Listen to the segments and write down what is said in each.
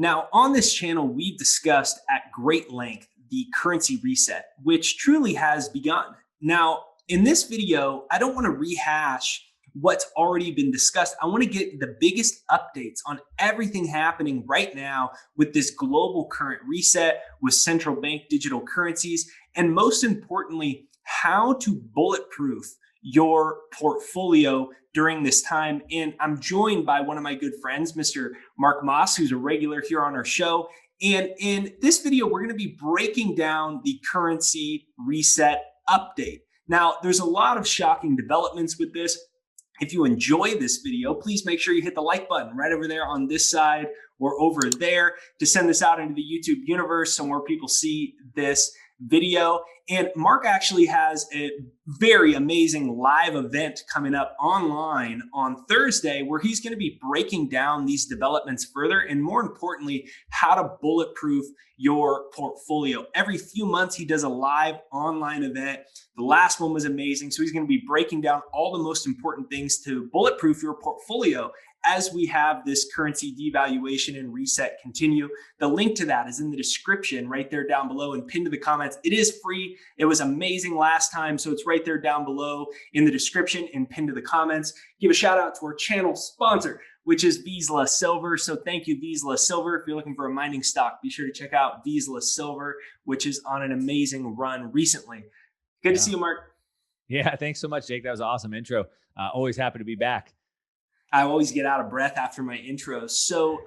Now, on this channel, we've discussed at great length the currency reset, which truly has begun. Now, in this video, I don't want to rehash what's already been discussed. I want to get the biggest updates on everything happening right now with this global current reset, with central bank digital currencies, and most importantly, how to bulletproof your portfolio during this time. And I'm joined by one of my good friends, Mr. Mark Moss, who's a regular here on our show. And in this video, we're going to be breaking down the currency reset update. Now, there's a lot of shocking developments with this. If you enjoy this video, please make sure you hit the like button right over there on this side or over there to send this out into the YouTube universe so more people see this video. And Mark actually has a very amazing live event coming up online on Thursday where he's going to be breaking down these developments further and, more importantly, how to bulletproof your portfolio. Every few months, he does a live online event. The last one was amazing. So he's going to be breaking down all the most important things to bulletproof your portfolio as we have this currency devaluation and reset continue. The link to that is in the description right there down below and pinned to the comments. It is free. It was amazing last time, so it's right there down below in the description and pinned to the comments. Give a shout out to our channel sponsor, which is Vizsla Silver. So thank you, Vizsla Silver. If you're looking for a mining stock, be sure to check out Vizsla Silver, which is on an amazing run recently. Good to see you, Mark. Yeah, thanks so much, Jake. That was an awesome intro. Always happy to be back. I always get out of breath after my intros. So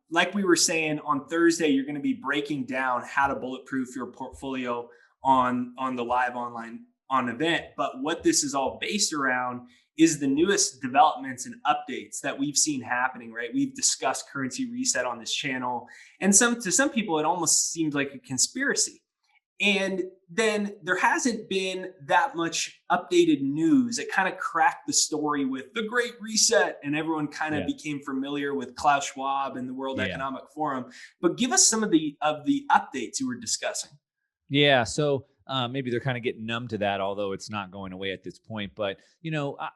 like we were saying, on Thursday, you're going to be breaking down how to bulletproof your portfolio on the live online event. But what this is all based around is the newest developments and updates that we've seen happening, right? We've discussed currency reset on this channel. And to some people, it almost seems like a conspiracy. And then there hasn't been that much updated news. It kind of cracked the story with the Great Reset, and everyone kind of became familiar with Klaus Schwab and the World Economic Forum. But give us some of the updates you were discussing. Yeah, so maybe they're kind of getting numb to that, although it's not going away at this point. But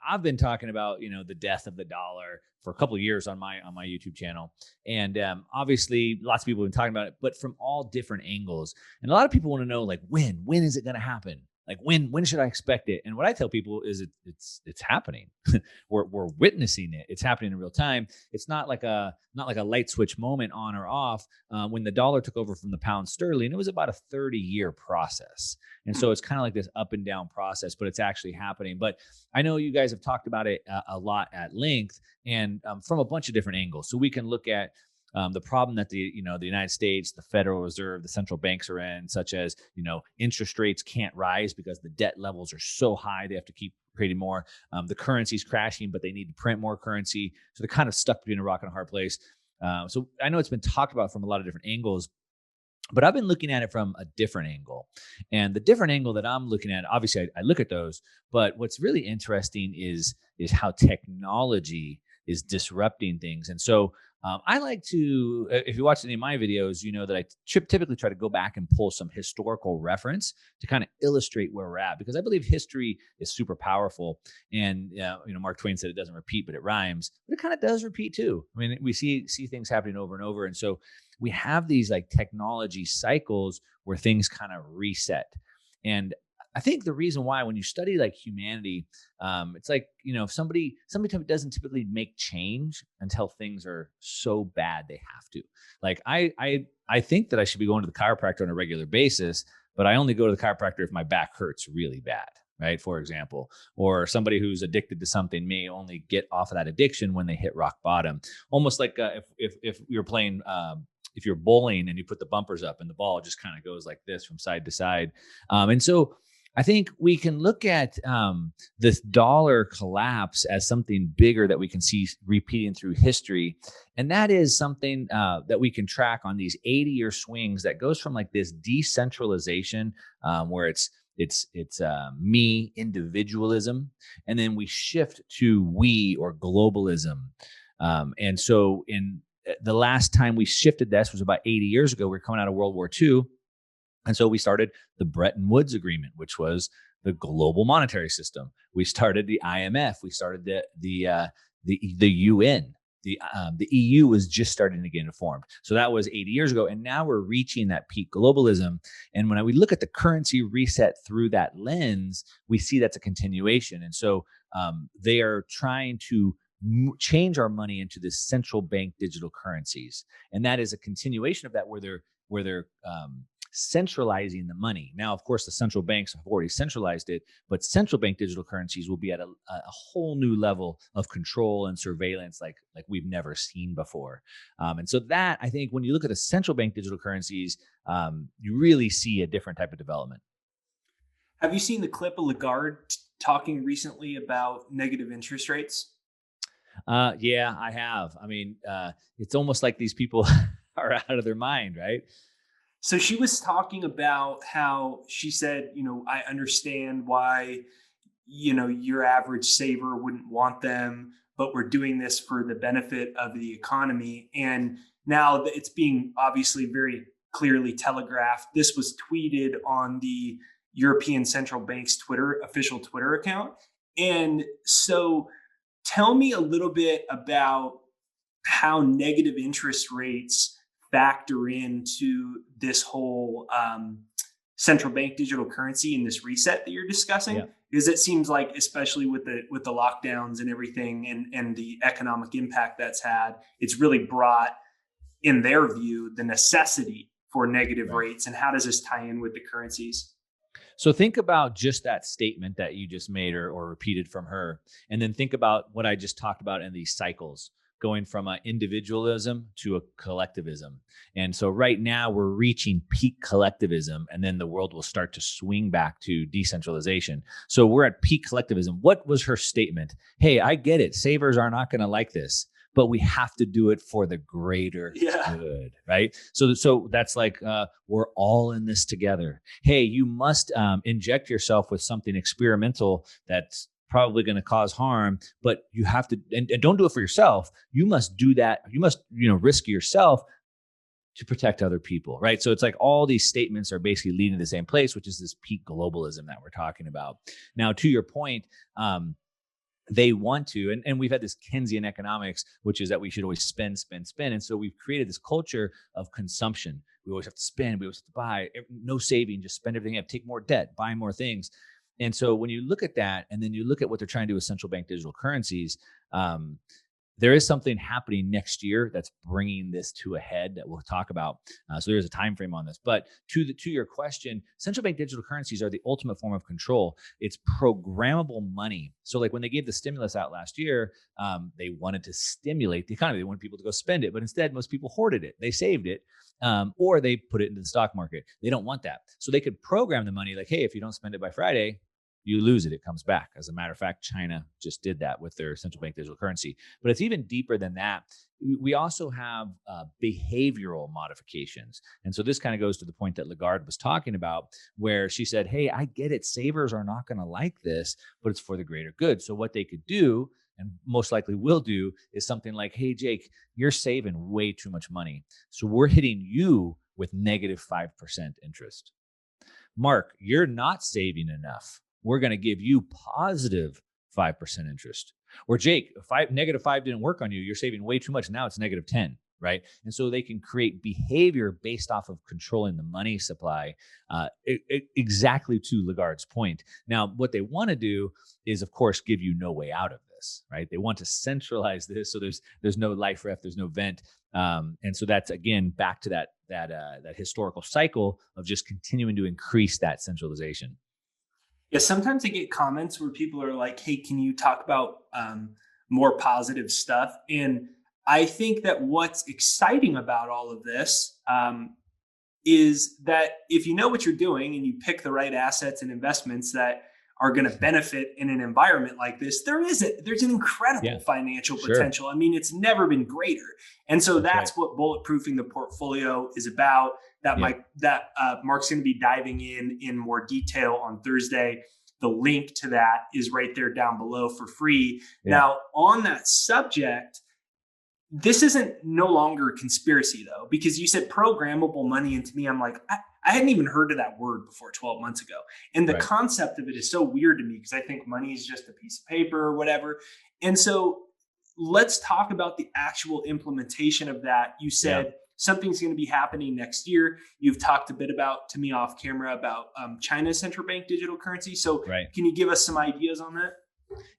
I've been talking about the death of the dollar for a couple of years on my YouTube channel, and obviously lots of people have been talking about it, but from all different angles. And a lot of people want to know, like, when is it going to happen? Like, when should I expect it? And what I tell people is it's happening. we're witnessing it. It's happening in real time. It's not like a light switch moment on or off. When the dollar took over from the pound sterling, it was about a 30-year process. And so it's kind of like this up and down process, but it's actually happening. But I know you guys have talked about it a lot at length and from a bunch of different angles. So we can look at the problem that the United States, the Federal Reserve, the central banks are in, such as, interest rates can't rise because the debt levels are so high. They have to keep creating more. The currency's crashing, but they need to print more currency. So they're kind of stuck between a rock and a hard place. So I know it's been talked about from a lot of different angles, but I've been looking at it from a different angle. And the different angle that I'm looking at, obviously I look at those, but what's really interesting is how technology is disrupting things. And so I like to, if you watch any of my videos, you know that I typically try to go back and pull some historical reference to kind of illustrate where we're at, because I believe history is super powerful. And, Mark Twain said it doesn't repeat, but it rhymes. But it kind of does repeat too. I mean, we see things happening over and over. And so we have these like technology cycles where things kind of reset. And I think the reason why, when you study like humanity, it's like, if somebody doesn't typically make change until things are so bad they have to. Like I think that I should be going to the chiropractor on a regular basis, but I only go to the chiropractor if my back hurts really bad, right? For example, or somebody who's addicted to something may only get off of that addiction when they hit rock bottom. Almost like if you're playing. If you're bowling and you put the bumpers up and the ball just kind of goes like this from side to side. And so I think we can look at this dollar collapse as something bigger that we can see repeating through history. And that is something that we can track on these 80-year swings that goes from like this decentralization where it's me, individualism, and then we shift to we or globalism. And so in the last time we shifted this was about 80 years ago. We were coming out of World War II. And so we started the Bretton Woods Agreement, which was the global monetary system. We started the IMF. We started the UN. the EU was just starting to get formed. So that was 80 years ago. And now we're reaching that peak globalism. And when we look at the currency reset through that lens, we see that's a continuation. And so they are trying to change our money into this central bank digital currencies. And that is a continuation of that where they're centralizing the money. Now, of course, the central banks have already centralized it, but central bank digital currencies will be at a whole new level of control and surveillance like we've never seen before. And so that, I think, when you look at the central bank digital currencies, you really see a different type of development. Have you seen the clip of Lagarde talking recently about negative interest rates? Yeah, I have. I mean, it's almost like these people are out of their mind, right? So she was talking about how she said, I understand why, your average saver wouldn't want them, but we're doing this for the benefit of the economy. And now that it's being obviously very clearly telegraphed, this was tweeted on the European Central Bank's official Twitter account. And so tell me a little bit about how negative interest rates factor into this whole central bank digital currency and this reset that you're discussing. Yeah. Because it seems like, especially with the lockdowns and everything, and the economic impact that's had, it's really brought, in their view, the necessity for negative rates. And how does this tie in with the currencies? So think about just that statement that you just made or repeated from her, and then think about what I just talked about in these cycles, going from an individualism to a collectivism. And so right now we're reaching peak collectivism, and then the world will start to swing back to decentralization. So we're at peak collectivism. What was her statement? Hey, I get it. Savers are not going to like this, but we have to do it for the greater good, right? So that's like, we're all in this together. Hey, you must inject yourself with something experimental that's probably going to cause harm, but you have to, and don't do it for yourself. You must do that. You must, risk yourself to protect other people, right? So it's like all these statements are basically leading to the same place, which is this peak globalism that we're talking about. Now, to your point, they want to, and we've had this Keynesian economics, which is that we should always spend, spend, spend. And so we've created this culture of consumption. We always have to spend, we always have to buy, no saving, just spend everything up, take more debt, buy more things. And so when you look at that, and then you look at what they're trying to do with central bank digital currencies, there is something happening next year that's bringing this to a head that we'll talk about. So there's a time frame on this. But to your question, central bank digital currencies are the ultimate form of control. It's programmable money. So like when they gave the stimulus out last year, they wanted to stimulate the economy. They wanted people to go spend it, but instead most people hoarded it. They saved it, or they put it into the stock market. They don't want that. So they could program the money like, hey, if you don't spend it by Friday, you lose it, it comes back. As a matter of fact, China just did that with their central bank digital currency. But it's even deeper than that. We also have behavioral modifications. And so this kind of goes to the point that Lagarde was talking about, where she said, hey, I get it. Savers are not going to like this, but it's for the greater good. So what they could do, and most likely will do, is something like, hey, Jake, you're saving way too much money. So we're hitting you with negative 5% interest. Mark, you're not saving enough. We're going to give you positive 5% interest. Or Jake, negative 5 didn't work on you. You're saving way too much. Now it's negative 10, right? And so they can create behavior based off of controlling the money supply, exactly to Lagarde's point. Now, what they want to do is, of course, give you no way out of this, right? They want to centralize this, so there's no life ref, there's no vent, and so that's again back to that historical cycle of just continuing to increase that centralization. Yeah, sometimes I get comments where people are like, hey, can you talk about more positive stuff? And I think that what's exciting about all of this is that if you know what you're doing and you pick the right assets and investments that are going to benefit in an environment like this, there's an incredible financial potential. I mean, it's never been greater. And so that's what bulletproofing the portfolio is about. That Mark's going to be diving in more detail on Thursday. The link to that is right there down below for free. Now, on that subject, this isn't no longer a conspiracy though, because you said programmable money. And to me, I'm like, I hadn't even heard of that word before 12 months ago. And the concept of it is so weird to me because I think money is just a piece of paper or whatever. And so let's talk about the actual implementation of that. You Yeah. said something's going to be happening next year. You've talked a bit about, to me off camera, about China's central bank digital currency. So Right. can you give us some ideas on that?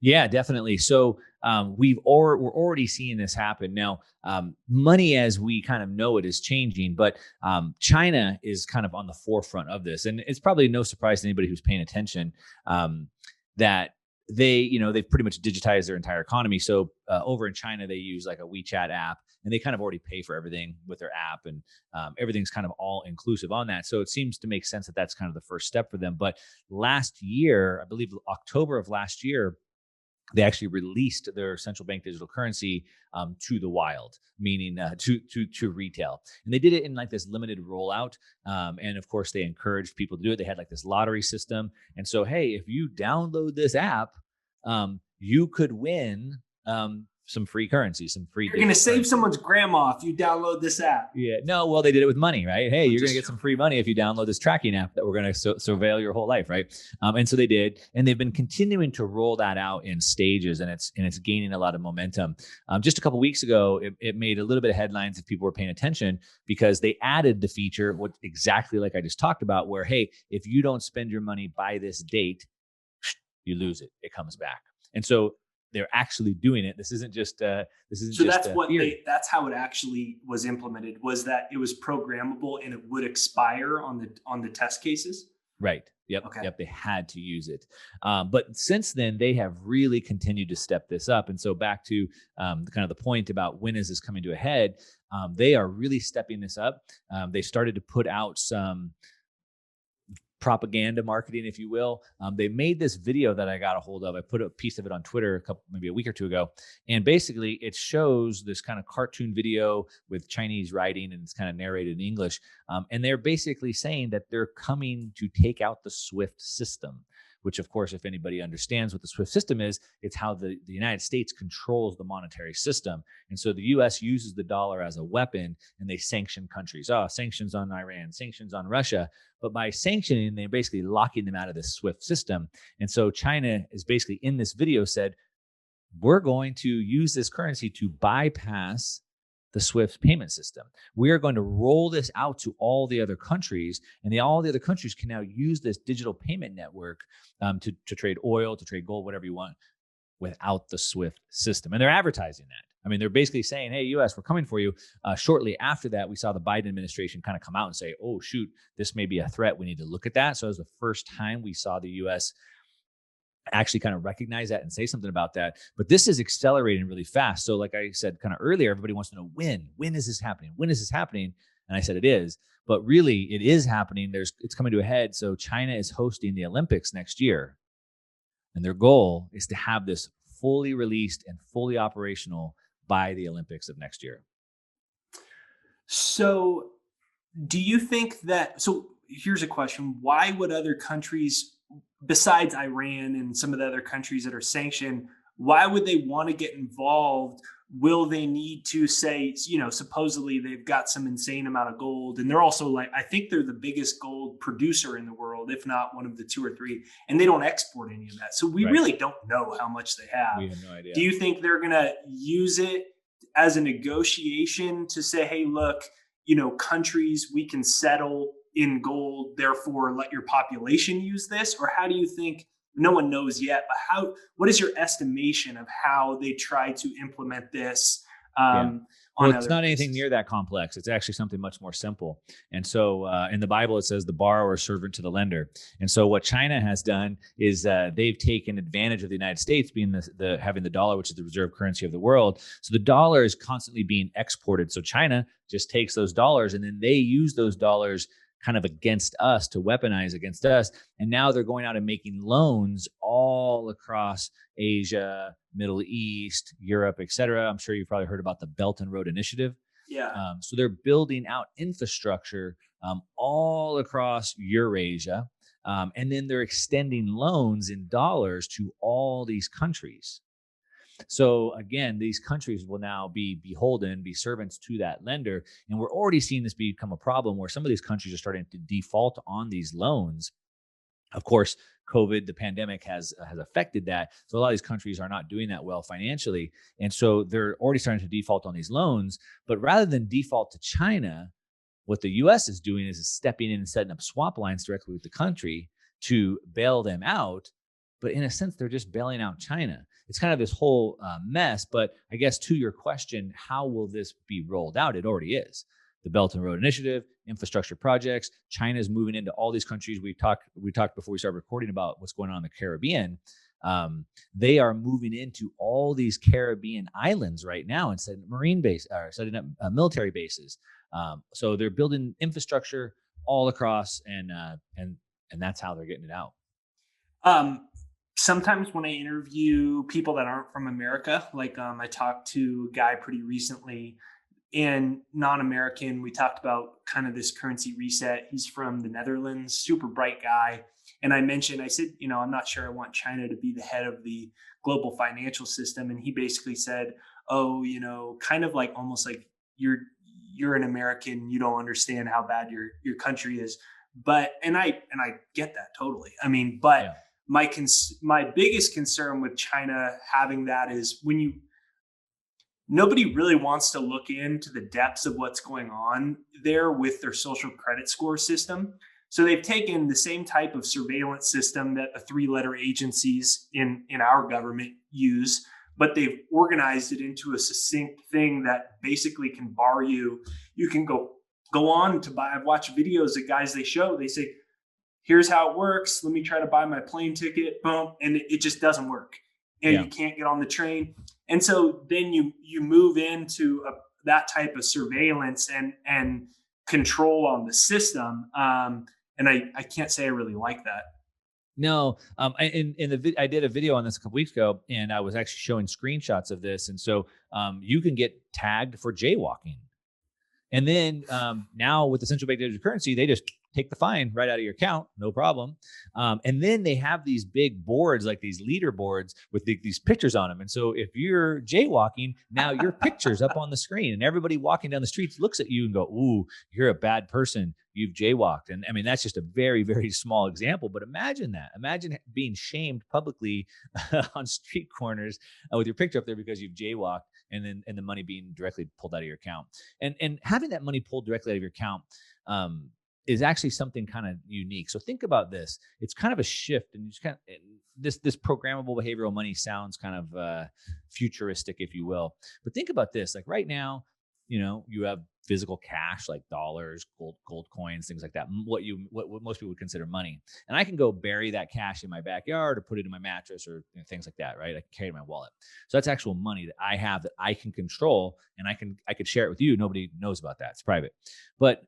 Yeah, definitely. So we're already seeing this happen now. Money as we kind of know it is changing, but China is kind of on the forefront of this, and it's probably no surprise to anybody who's paying attention that they've pretty much digitized their entire economy. So over in China, they use like a WeChat app, and they kind of already pay for everything with their app, and everything's kind of all inclusive on that. So it seems to make sense that that's kind of the first step for them. But last year, I believe October of last year, they actually released their central bank digital currency to the wild, meaning to retail. And they did it in like this limited rollout. And of course, they encouraged people to do it. They had like this lottery system. And so, hey, if you download this app, you could win some free currency, some free You're going to digital save currency. someone's grandma if you download this app. Yeah. No, well, they did it with money, right? Hey, you're going to Just get some free money if you download this tracking app that we're going to surveil your whole life, right? And so they did, and they've been continuing to roll that out in stages, and it's gaining a lot of momentum. Just a couple weeks ago, it made a little bit of headlines if people were paying attention, because they added the feature, what exactly like I just talked about, where hey, if you don't spend your money by this date, you lose it. It comes back, and so they're actually doing it. This isn't just So that's what theory. that's how it actually was implemented, was that it was programmable and it would expire on the test cases. Right. Yep. Okay. Yep. They had to use it. But since then, they have really continued to step this up. And so back to kind of the point about when is this coming to a head, they are really stepping this up. They started to put out some propaganda marketing, if you will. They made this video that I got a hold of. I put a piece of it on Twitter maybe a week or two ago. And basically it shows this kind of cartoon video with Chinese writing, and it's kind of narrated in English. And they're basically saying that they're coming to take out the SWIFT system, which of course, if anybody understands what the SWIFT system is, it's how the United States controls the monetary system. And so the US uses the dollar as a weapon, and they sanction countries. Oh, sanctions on Iran, sanctions on Russia. But by sanctioning, they're basically locking them out of this SWIFT system. And so China is basically in this video said, we're going to use this currency to bypass the SWIFT payment system. We are going to roll this out to all the other countries, and all the other countries can now use this digital payment network to trade oil, to trade gold, whatever you want, without the SWIFT system. And they're advertising that. I mean, they're basically saying, hey, US, we're coming for you. Shortly after that, we saw the Biden administration kind of come out and say, oh, shoot, this may be a threat. We need to look at that. So it was the first time we saw the US actually kind of recognize that and say something about that. But this is accelerating really fast. So like I said kind of earlier, everybody wants to know when is this happening? When is this happening? And I said it is, but really it is happening. It's coming to a head. So China is hosting the Olympics next year, and their goal is to have this fully released and fully operational by the Olympics of next year. So do you think that, so here's a question. Why would other countries, besides Iran and some of the other countries that are sanctioned, why would they want to get involved? Will they need to say, supposedly they've got some insane amount of gold, and they're also like, I think they're the biggest gold producer in the world, if not one of the two or three, and they don't export any of that. So we Right. really don't know how much they have. We have no idea. Do you think they're going to use it as a negotiation to say, hey, look, countries, we can settle in gold, therefore let your population use this? Or how do you think, no one knows yet, but what is your estimation of how they try to implement this? Yeah. Well, On it's other not anything places? near that complex. It's actually something much more simple. And so in the Bible, it says the borrower is servant to the lender. And so what China has done is they've taken advantage of the United States being having the dollar, which is the reserve currency of the world. So the dollar is constantly being exported. So China just takes those dollars, and then they use those dollars kind of against us, to weaponize against us. And now they're going out and making loans all across Asia, Middle East, Europe, et cetera. I'm sure you've probably heard about the Belt and Road Initiative. Yeah. So they're building out infrastructure all across Eurasia. And then they're extending loans in dollars to all these countries. So again, these countries will now be servants to that lender. And we're already seeing this become a problem where some of these countries are starting to default on these loans. Of course, COVID, the pandemic has affected that. So a lot of these countries are not doing that well financially, and so they're already starting to default on these loans. But rather than default to China, what the U.S. is doing is stepping in and setting up swap lines directly with the country to bail them out. But in a sense, they're just bailing out China. It's kind of this whole mess. But I guess to your question, how will this be rolled out? It already is. The Belt and Road Initiative, infrastructure projects. China is moving into all these countries. We talked before we started recording about what's going on in the Caribbean. They are moving into all these Caribbean islands right now and setting marine base or setting up military bases. So they're building infrastructure all across, and that's how they're getting it out. Sometimes when I interview people that aren't from America, like I talked to a guy pretty recently and non-American, we talked about kind of this currency reset. He's from the Netherlands, super bright guy. And I said, I'm not sure I want China to be the head of the global financial system. And he basically said, oh, kind of like almost like you're an American, you don't understand how bad your country is. But and I get that totally. I mean, but yeah. My biggest concern with China having that is nobody really wants to look into the depths of what's going on there with their social credit score system. So they've taken the same type of surveillance system that the 3-letter agencies in our government use, but they've organized it into a succinct thing that basically can bar you. You can go on to buy. I've watched videos of guys they say, here's how it works. Let me try to buy my plane ticket. Boom. And it just doesn't work. And you can't get on the train. And so then you move into that type of surveillance and control on the system. And I can't say I really like that. No, I did a video on this a couple weeks ago, and I was actually showing screenshots of this. And so you can get tagged for jaywalking. And then now with the central bank digital currency, they just take the fine right out of your account, no problem. And then they have these big boards, like these leaderboards with these pictures on them. And so if you're jaywalking, now your picture's up on the screen, and everybody walking down the streets looks at you and go, "Ooh, you're a bad person. You've jaywalked." And I mean, that's just a very, very small example. But imagine that. Imagine being shamed publicly on street corners with your picture up there because you've jaywalked, and the money being directly pulled out of your account. And having that money pulled directly out of your account is actually something kind of unique. So think about this. It's kind of a shift, and just kind of this programmable behavioral money sounds kind of futuristic, if you will. But think about this. Like right now, you have physical cash like dollars, gold coins, things like that. What most people would consider money. And I can go bury that cash in my backyard or put it in my mattress or things like that, right? I can carry it in my wallet. So that's actual money that I have that I can control, and I could share it with you. Nobody knows about that. It's private. But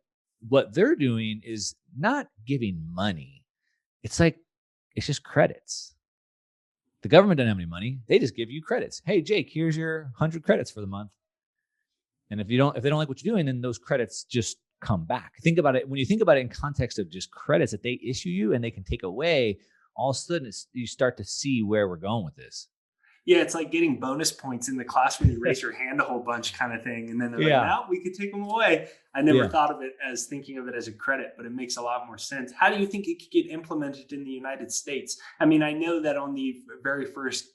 what they're doing is not giving money. It's just credits. The government doesn't have any money. They just give you credits. Hey, Jake, here's your 100 credits for the month. And if they don't like what you're doing, then those credits just come back. Think about it. When you think about it in context of just credits that they issue you and they can take away, all of a sudden you start to see where we're going with this. Yeah, it's like getting bonus points in the class when you raise your hand a whole bunch kind of thing. And then they're like, now we could take them away. I never thought of it as thinking of it as a credit, but it makes a lot more sense. How do you think it could get implemented in the United States? I mean, I know that on the very first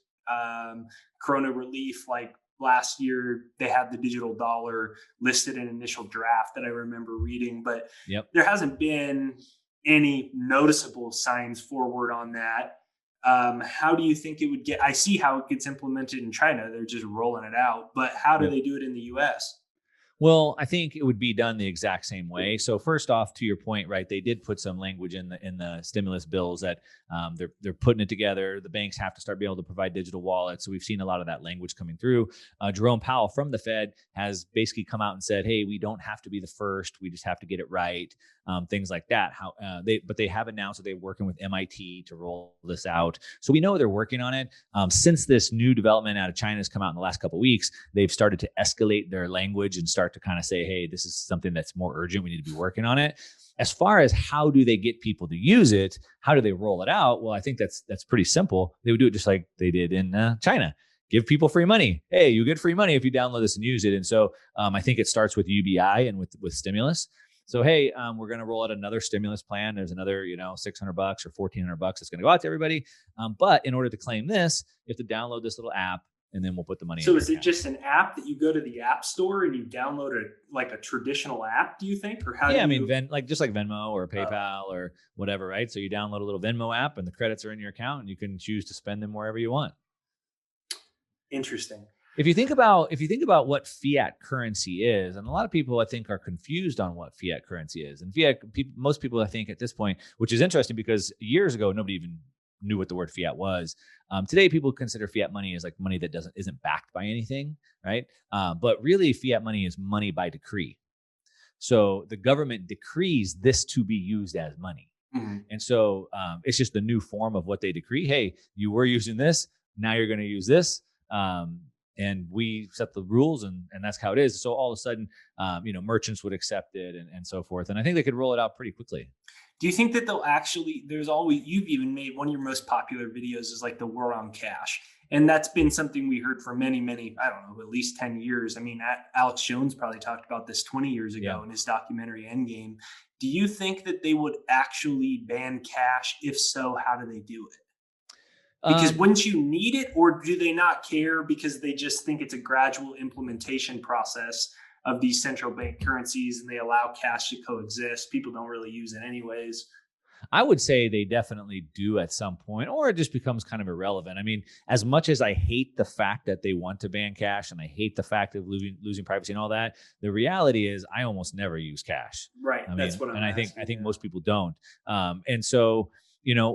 Corona relief, like last year, they had the digital dollar listed in initial draft that I remember reading, but there hasn't been any noticeable signs forward on that. How do you think it would get? I see how it gets implemented in China. They're just rolling it out. But how do they do it in the US? Well, I think it would be done the exact same way. So first off, to your point, right? They did put some language in the stimulus bills that they're putting it together. The banks have to start being able to provide digital wallets. So we've seen a lot of that language coming through. Jerome Powell from the Fed has basically come out and said, "Hey, we don't have to be the first. We just have to get it right." Things like that. But they have announced that they're working with MIT to roll this out. So we know they're working on it. Since this new development out of China has come out in the last couple of weeks, they've started to escalate their language and start to kind of say, "Hey, this is something that's more urgent. We need to be working on it." As far as how do they get people to use it, how do they roll it out? Well, I think that's pretty simple. They would do it just like they did in China. Give people free money. Hey, you get free money if you download this and use it. And so I think it starts with UBI and with stimulus. So, hey, we're going to roll out another stimulus plan. There's another, $600 or $1,400 that's going to go out to everybody. But in order to claim this, you have to download this little app, and then we'll put the money in So your is it account. just an app that you go to the app store and you download like a traditional app, do you think? Or how do you... I mean, just like Venmo or PayPal or whatever, right? So you download a little Venmo app and the credits are in your account and you can choose to spend them wherever you want. Interesting. If you think about what fiat currency is, and a lot of people I think are confused on what fiat currency is. And most people I think at this point, which is interesting because years ago nobody even knew what the word fiat was. Today people consider fiat money as like money that isn't backed by anything, right? But really fiat money is money by decree. So the government decrees this to be used as money. Mm-hmm. And so it's just the new form of what they decree. Hey, you were using this, now you're going to use this. And we set the rules and that's how it is. So all of a sudden, merchants would accept it and so forth. And I think they could roll it out pretty quickly. Do you think that they'll actually, you've even made one of your most popular videos is like the war on cash. And that's been something we heard for many, I don't know, at least 10 years. I mean, Alex Jones probably talked about this 20 years ago in his documentary Endgame. Do you think that they would actually ban cash? If so, how do they do it? Because wouldn't you need it, or do they not care because they just think it's a gradual implementation process of these central bank currencies and they allow cash to coexist? People don't really use it anyways. I would say they definitely do at some point, or it just becomes kind of irrelevant. I mean, as much as I hate the fact that they want to ban cash and I hate the fact of losing privacy and all that, the reality is I almost never use cash. Right. That's what I'm asking. I think most people don't. And so,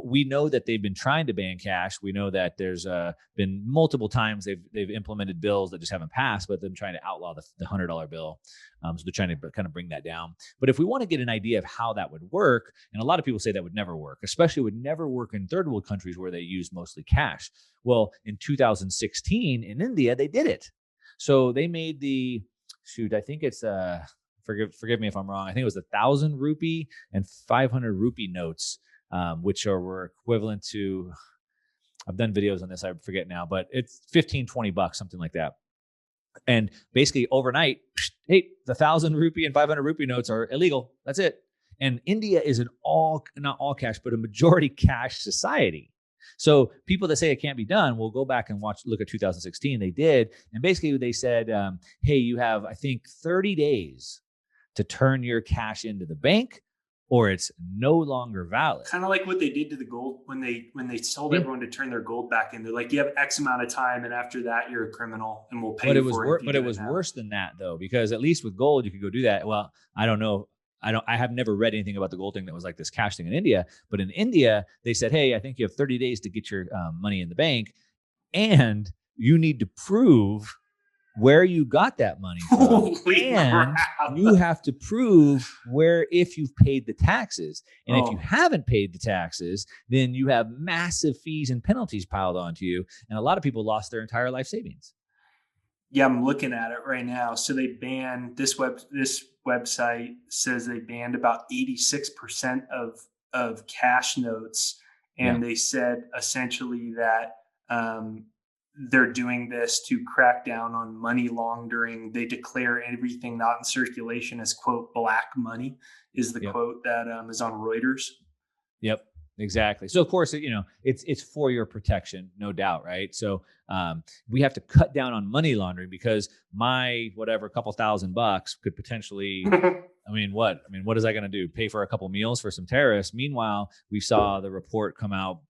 we know that they've been trying to ban cash. We know that there's been multiple times they've implemented bills that just haven't passed, but them trying to outlaw the $100 bill. So they're trying to kind of bring that down. But if we want to get an idea of how that would work, and a lot of people say that would never work, especially would never work in third world countries where they use mostly cash. Well, in 2016 in India, they did it. So they made I think it's forgive me if I'm wrong. I think it was 1,000 rupee and 500 rupee notes. Which were equivalent to, I've done videos on this, I forget now, but it's $15-20, something like that. And basically overnight, hey, the 1,000 rupee and 500 rupee notes are illegal. That's it. And India is not all cash, but a majority cash society. So people that say it can't be done, will go back and look at 2016. They did. And basically they said, hey, you have, I think, 30 days to turn your cash into the bank, or it's no longer valid. Kind of like what they did to the gold when they told everyone to turn their gold back in. They're like, you have X amount of time, and after that, you're a criminal, and we'll pay you for it. But it was worse than that, though, because at least with gold, you could go do that. Well, I don't know. I have never read anything about the gold thing that was like this cash thing in India. But in India, they said, hey, I think you have 30 days to get your money in the bank, and you need to prove where you got that money from. And you have to prove if you've paid the taxes. And if you haven't paid the taxes, then you have massive fees and penalties piled onto you. And a lot of people lost their entire life savings. Yeah, I'm looking at it right now. So they banned this website says they banned about 86% of cash notes. And they said essentially that they're doing this to crack down on money laundering. They declare everything not in circulation as, quote, black money is the quote that is on Reuters. Yep, exactly. So of course, it's for your protection, no doubt. Right. So we have to cut down on money laundering because my whatever, couple $1,000 could potentially, what is that going to do? Pay for a couple meals for some terrorists. Meanwhile, we saw the report come out.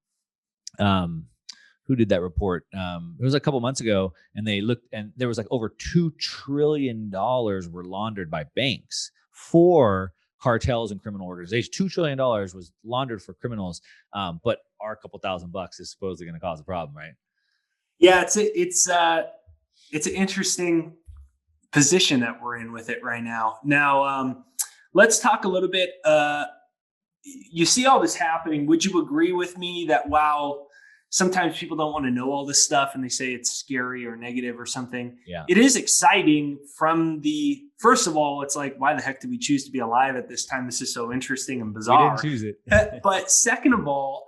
Who did that report? It was a couple months ago, and they looked, and there was like over $2 trillion were laundered by banks for cartels and criminal organizations. $2 trillion was laundered for criminals, but our couple $1,000 is supposedly going to cause a problem, right? Yeah, it's an interesting position that we're in with it right now. Now, let's talk a little bit. You see all this happening. Would you agree with me that while sometimes people don't want to know all this stuff and they say it's scary or negative or something, it is exciting first of all, it's like, why the heck did we choose to be alive at this time? This is so interesting and bizarre. We didn't choose it. But second of all,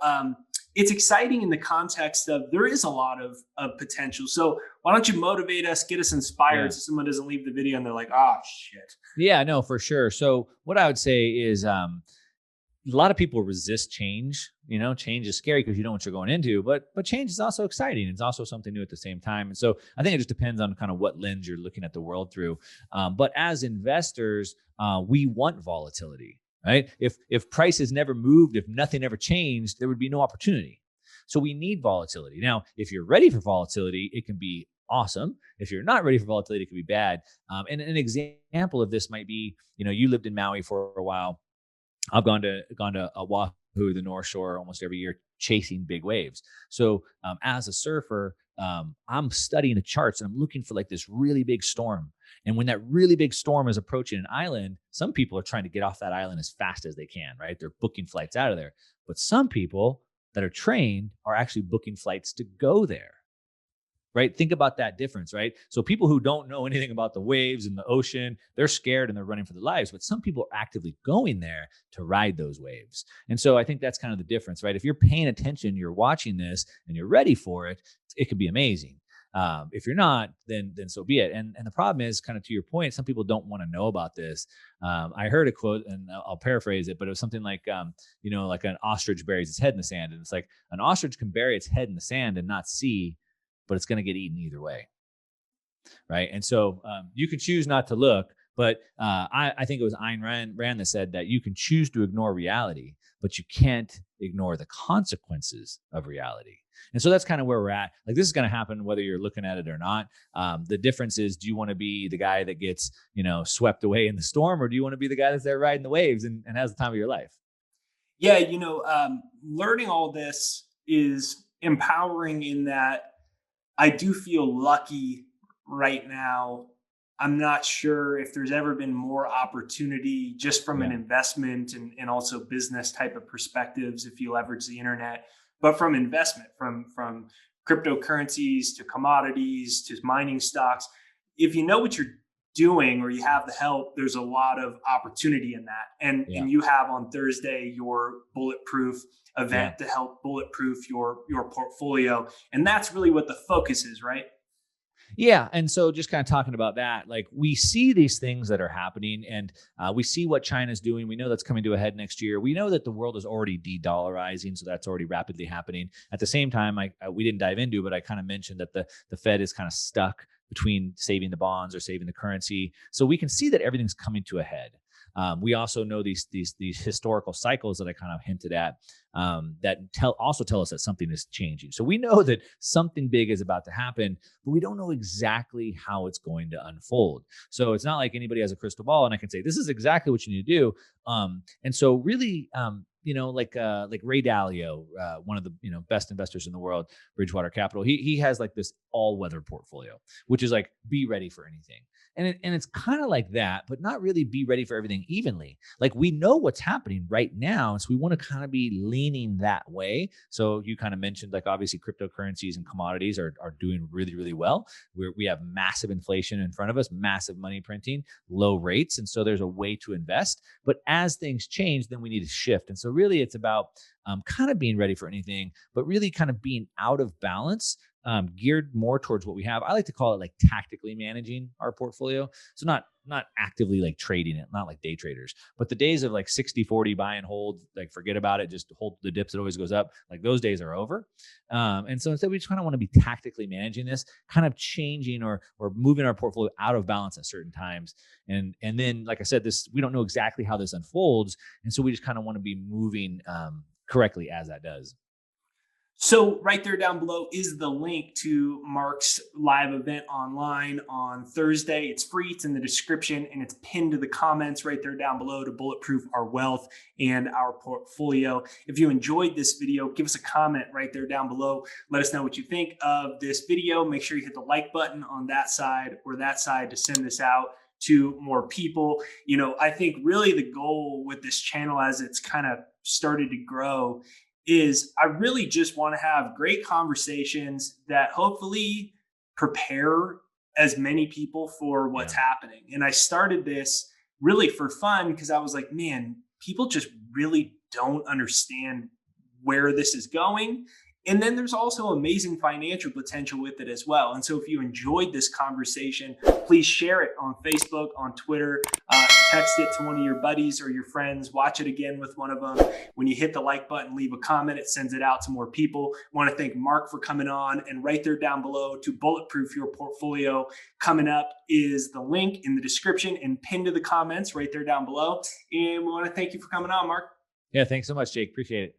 it's exciting in the context of there is a lot of potential. So why don't you motivate us, get us inspired Yeah. so someone doesn't leave the video and they're like, oh, shit. Yeah, no, for sure. So what I would say is, a lot of people resist change. Change is scary because you know what you're going into, but change is also exciting. It's also something new at the same time. And so I think it just depends on kind of what lens you're looking at the world through. But as investors, we want volatility, right? If prices never moved, if nothing ever changed, there would be no opportunity. So we need volatility. Now, if you're ready for volatility, it can be awesome. If you're not ready for volatility, it can be bad. And an example of this might be, you lived in Maui for a while. I've gone to Oahu, the North Shore, almost every year, chasing big waves. So as a surfer, I'm studying the charts and I'm looking for like this really big storm. And when that really big storm is approaching an island, some people are trying to get off that island as fast as they can, right? They're booking flights out of there. But some people that are trained are actually booking flights to go there. Right? Think about that difference, right? So people who don't know anything about the waves and the ocean, they're scared and they're running for their lives. But some people are actively going there to ride those waves. And so I think that's kind of the difference, right? If you're paying attention, you're watching this and you're ready for it, it could be amazing. If you're not, then so be it. And the problem is, kind of to your point, some people don't want to know about this. I heard a quote, and I'll paraphrase it, but it was something like, like an ostrich buries its head in the sand. And it's like an ostrich can bury its head in the sand and not see, but it's going to get eaten either way. Right. And so you can choose not to look, but I think it was Ayn Rand that said that you can choose to ignore reality, but you can't ignore the consequences of reality. And so that's kind of where we're at. Like, this is going to happen whether you're looking at it or not. The difference is, do you want to be the guy that gets, swept away in the storm, or do you want to be the guy that's there riding the waves and has the time of your life? Yeah. Learning all this is empowering in that I do feel lucky right now. I'm not sure if there's ever been more opportunity just from an Yeah. investment and also business type of perspectives if you leverage the internet, but from investment, from cryptocurrencies to commodities to mining stocks. If you know what you're doing or you have the help, there's a lot of opportunity in that. Yeah. And you have on Thursday your Bulletproof Yeah. event to help bulletproof your portfolio. And that's really what the focus is, right? Yeah. And so just kind of talking about that, like, we see these things that are happening, and we see what China's doing. We know that's coming to a head next year. We know that the world is already de-dollarizing. So that's already rapidly happening. At the same time, we didn't dive into, but I kind of mentioned that the Fed is kind of stuck between saving the bonds or saving the currency. So we can see that everything's coming to a head. We also know these historical cycles that I kind of hinted at, that also tell us that something is changing. So we know that something big is about to happen, but we don't know exactly how it's going to unfold. So it's not like anybody has a crystal ball and I can say, this is exactly what you need to do. And so really, like Ray Dalio, one of the best investors in the world, Bridgewater Capital, he has like this all-weather portfolio, which is like, be ready for anything. And it's kind of like that, but not really be ready for everything evenly. Like, we know what's happening right now, and so we want to kind of be leaning that way. So you kind of mentioned, like, obviously cryptocurrencies and commodities are doing really, really well. We have massive inflation in front of us, massive money printing, low rates, and so there's a way to invest. But as things change, then we need to shift. And so really, it's about kind of being ready for anything, but really kind of being out of balance, geared more towards what we have. I like to call it like tactically managing our portfolio. So not actively like trading it, not like day traders, but the days of like 60-40 buy and hold, like, forget about it, just hold the dips, it always goes up. Like, those days are over. And so instead, we just kind of want to be tactically managing this, kind of changing or moving our portfolio out of balance at certain times. And then, like I said, we don't know exactly how this unfolds. And so we just kind of want to be moving correctly as that does. So right there down below is the link to Mark's live event online on Thursday. It's free. It's in the description and it's pinned to the comments right there down below to bulletproof our wealth and our portfolio. If you enjoyed this video, give us a comment right there down below. Let us know what you think of this video. Make sure you hit the like button on that side or that side to send this out to more people. I think really the goal with this channel, as it's kind of started to grow, is I really just want to have great conversations that hopefully prepare as many people for what's happening. And I started this really for fun because I was like, man, people just really don't understand where this is going. And then there's also amazing financial potential with it as well. And so if you enjoyed this conversation, please share it on Facebook, on Twitter, text it to one of your buddies or your friends, watch it again with one of them. When you hit the like button, leave a comment, it sends it out to more people. I want to thank Mark for coming on, and right there down below to Bulletproof Your Portfolio. Coming up is the link in the description and pinned to the comments right there down below. And we want to thank you for coming on, Mark. Yeah, thanks so much, Jake. Appreciate it.